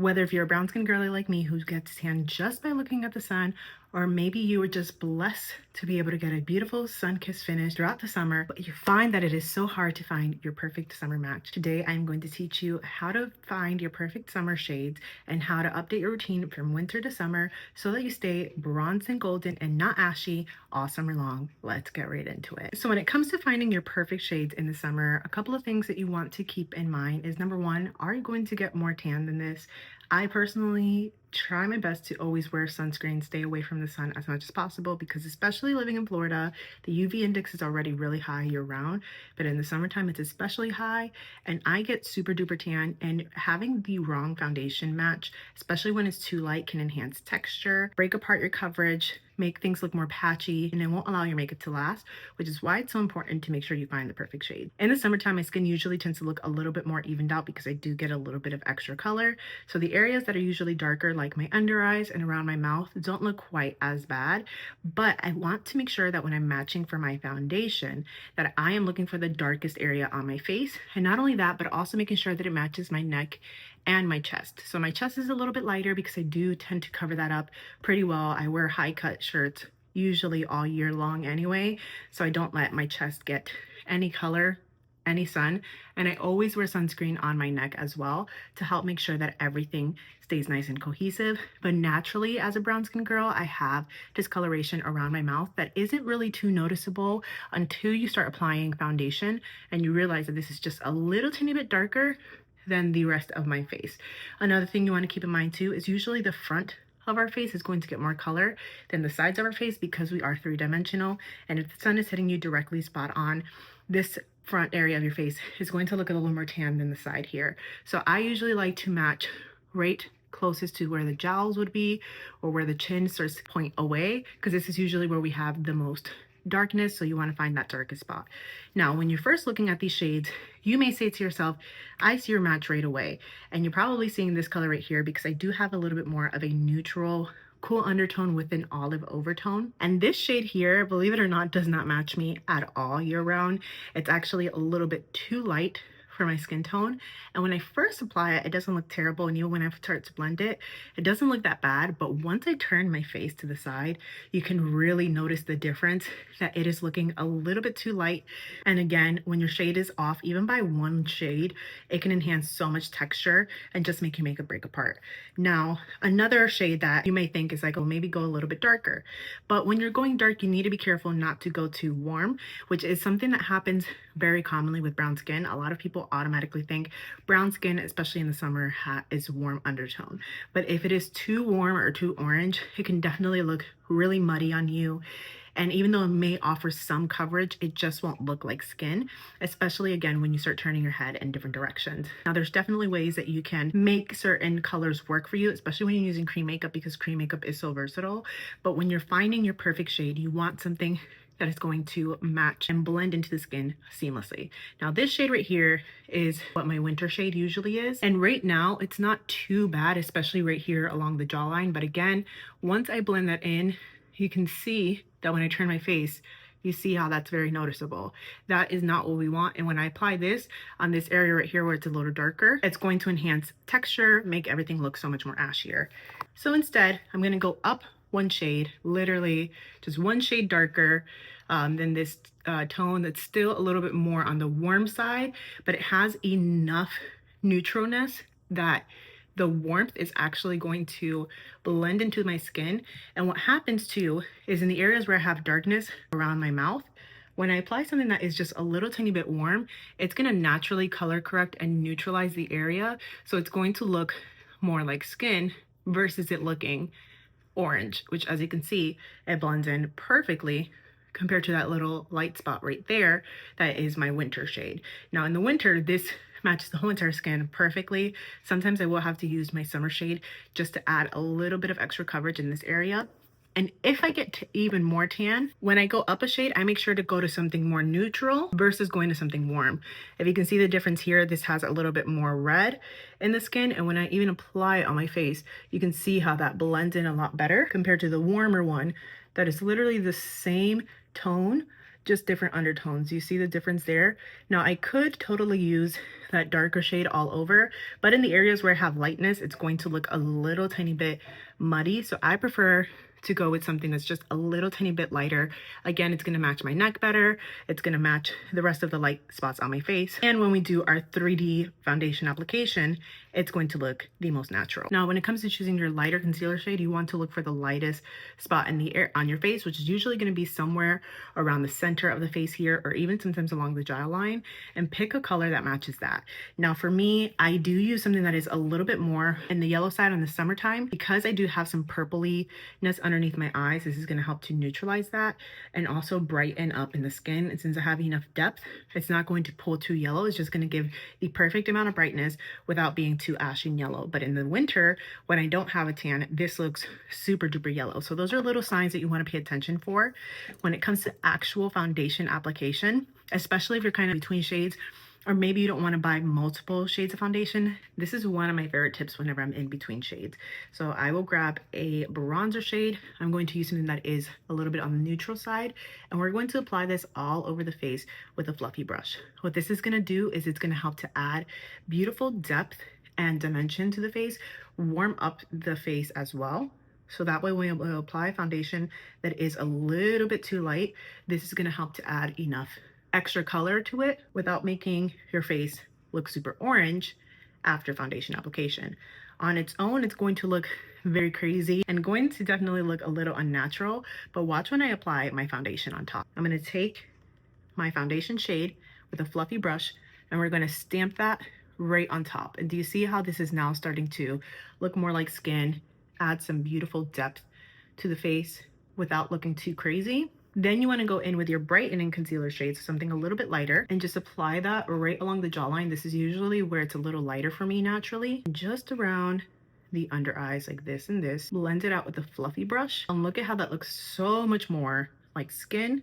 Whether if you're a brown skin girly like me who gets tan just by looking at the sun, or maybe you were just blessed to be able to get a beautiful sun-kissed finish throughout the summer, but you find that it is so hard to find your perfect summer match. Today, I'm going to teach you how to find your perfect summer shades and how to update your routine from winter to summer so that you stay bronze and golden and not ashy all summer long. Let's get right into it. So when it comes to finding your perfect shades in the summer, a couple of things that you want to keep in mind is number one, are you going to get more tan than this? I personally try my best to always wear sunscreen, stay away from the sun as much as possible, because especially living in Florida, the UV index is already really high year round, but in the summertime it's especially high, and I get super duper tan, and having the wrong foundation match, especially when it's too light, can enhance texture, break apart your coverage, make things look more patchy, and it won't allow your makeup to last, which is why it's so important to make sure you find the perfect shade. In the summertime, my skin usually tends to look a little bit more evened out because I do get a little bit of extra color. So the areas that are usually darker, like my under eyes and around my mouth, don't look quite as bad, but I want to make sure that when I'm matching for my foundation, that I am looking for the darkest area on my face. And not only that, but also making sure that it matches my neck and my chest. So my chest is a little bit lighter because I do tend to cover that up pretty well. I wear high cut shirts usually all year long anyway, so I don't let my chest get any color, any sun, and I always wear sunscreen on my neck as well to help make sure that everything stays nice and cohesive. But naturally, as a brown skin girl, I have discoloration around my mouth that isn't really too noticeable until you start applying foundation and you realize that this is just a little tiny bit darker than the rest of my face. Another thing you want to keep in mind too is usually the front of our face is going to get more color than the sides of our face because we are three-dimensional, and if the sun is hitting you directly spot on, this front area of your face is going to look a little more tan than the side here. So I usually like to match right closest to where the jowls would be or where the chin starts to point away, because this is usually where we have the most darkness, so you want to find that darkest spot. Now, when you're first looking at these shades, you may say to yourself, I see your match right away. And you're probably seeing this color right here because I do have a little bit more of a neutral, cool undertone with an olive overtone. And this shade here, believe it or not, does not match me at all year round. It's actually a little bit too light for my skin tone, and when I first apply it, it doesn't look terrible, and even when I start to blend it, it doesn't look that bad. But once I turn my face to the side, you can really notice the difference, that it is looking a little bit too light. And again, when your shade is off even by one shade, it can enhance so much texture and just make your makeup break apart. Now, another shade that you may think is like, oh, maybe go a little bit darker, but when you're going dark, you need to be careful not to go too warm, which is something that happens very commonly with brown skin. A lot of people automatically think brown skin, especially in the summer, is warm undertone. But if it is too warm or too orange, it can definitely look really muddy on you. And even though it may offer some coverage, it just won't look like skin, especially again when you start turning your head in different directions. Now, there's definitely ways that you can make certain colors work for you, especially when you're using cream makeup, because cream makeup is so versatile. But when you're finding your perfect shade, you want something that is going to match and blend into the skin seamlessly. Now, this shade right here is what my winter shade usually is. And right now it's not too bad, especially right here along the jawline. But again, once I blend that in, you can see that when I turn my face, you see how that's very noticeable. That is not what we want. And when I apply this on this area right here where it's a little darker, it's going to enhance texture, make everything look so much more ashier. So instead, I'm gonna go up one shade, literally just one shade darker than this tone that's still a little bit more on the warm side, but it has enough neutralness that the warmth is actually going to blend into my skin. And what happens too is in the areas where I have darkness around my mouth, when I apply something that is just a little tiny bit warm, it's gonna naturally color correct and neutralize the area. So it's going to look more like skin versus it looking orange, which as you can see, it blends in perfectly compared to that little light spot right there. That is my winter shade. Now in the winter, this matches the whole entire skin perfectly. Sometimes I will have to use my summer shade just to add a little bit of extra coverage in this area. And if I get even more tan, when I go up a shade, I make sure to go to something more neutral versus going to something warm. If you can see the difference here, this has a little bit more red in the skin. And when I even apply it on my face, you can see how that blends in a lot better compared to the warmer one that is literally the same tone, just different undertones. You see the difference there? Now I could totally use that darker shade all over, but in the areas where I have lightness, it's going to look a little tiny bit muddy. So I prefer to go with something that's just a little tiny bit lighter. Again, it's going to match my neck better. It's going to match the rest of the light spots on my face. And when we do our 3D foundation application, it's going to look the most natural. Now, when it comes to choosing your lighter concealer shade, you want to look for the lightest spot in the air on your face, which is usually going to be somewhere around the center of the face here, or even sometimes along the jawline, and pick a color that matches that. Now, for me, I do use something that is a little bit more in the yellow side in the summertime because I do have some purpliness underneath my eyes. This is going to help to neutralize that and also brighten up in the skin. And since I have enough depth, it's not going to pull too yellow. It's just going to give the perfect amount of brightness without being too ashy and yellow. But in the winter, when I don't have a tan, this looks super duper yellow. So those are little signs that you want to pay attention for when it comes to actual foundation application, especially if you're kind of between shades, or maybe you don't want to buy multiple shades of foundation. This is one of my favorite tips whenever I'm in between shades. So I will grab a bronzer shade. I'm going to use something that is a little bit on the neutral side, and we're going to apply this all over the face with a fluffy brush. What this is going to do is it's going to help to add beautiful depth and dimension to the face, warm up the face as well. So that way when we apply foundation that is a little bit too light, this is going to help to add enough extra color to it without making your face look super orange after foundation application. On its own, it's going to look very crazy and going to definitely look a little unnatural, but watch when I apply my foundation on top. I'm going to take my foundation shade with a fluffy brush and we're going to stamp that right on top. And do you see how this is now starting to look more like skin, add some beautiful depth to the face without looking too crazy? Then you want to go in with your brightening concealer shade, so something a little bit lighter, and just apply that right along the jawline. This is usually where it's a little lighter for me naturally. Just around the under eyes like this and this. Blend it out with a fluffy brush. And look at how that looks so much more like skin,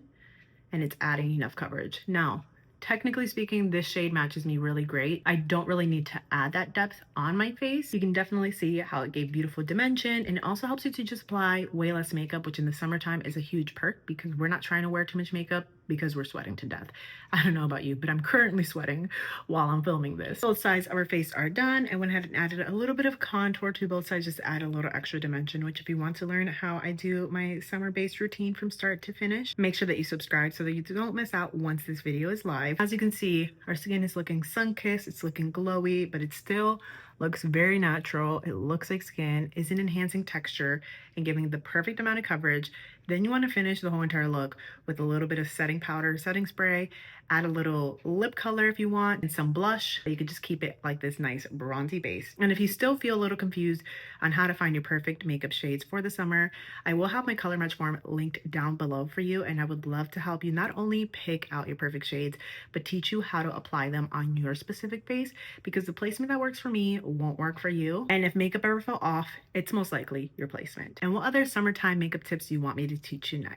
and it's adding enough coverage. Now, technically speaking, this shade matches me really great. I don't really need to add that depth on my face. You can definitely see how it gave beautiful dimension, and it also helps you to just apply way less makeup, which in the summertime is a huge perk because we're not trying to wear too much makeup because we're sweating to death. I don't know about you, but I'm currently sweating while I'm filming this. Both sides of our face are done. I went ahead and added a little bit of contour to both sides just to add a little extra dimension, which if you want to learn how I do my summer-based routine from start to finish, make sure that you subscribe so that you don't miss out once this video is live. As you can see, our skin is looking sun-kissed, it's looking glowy, but it still looks very natural. It looks like skin, is an enhancing texture and giving the perfect amount of coverage. Then you want to finish the whole entire look with a little bit of setting powder, setting spray, add a little lip color if you want, and some blush. You could just keep it like this nice bronzy base. And if you still feel a little confused on how to find your perfect makeup shades for the summer, I will have my color match form linked down below for you, and I would love to help you not only pick out your perfect shades, but teach you how to apply them on your specific face, because the placement that works for me won't work for you. And if makeup ever fell off, it's most likely your placement. And what other summertime makeup tips do you want me to teach you next?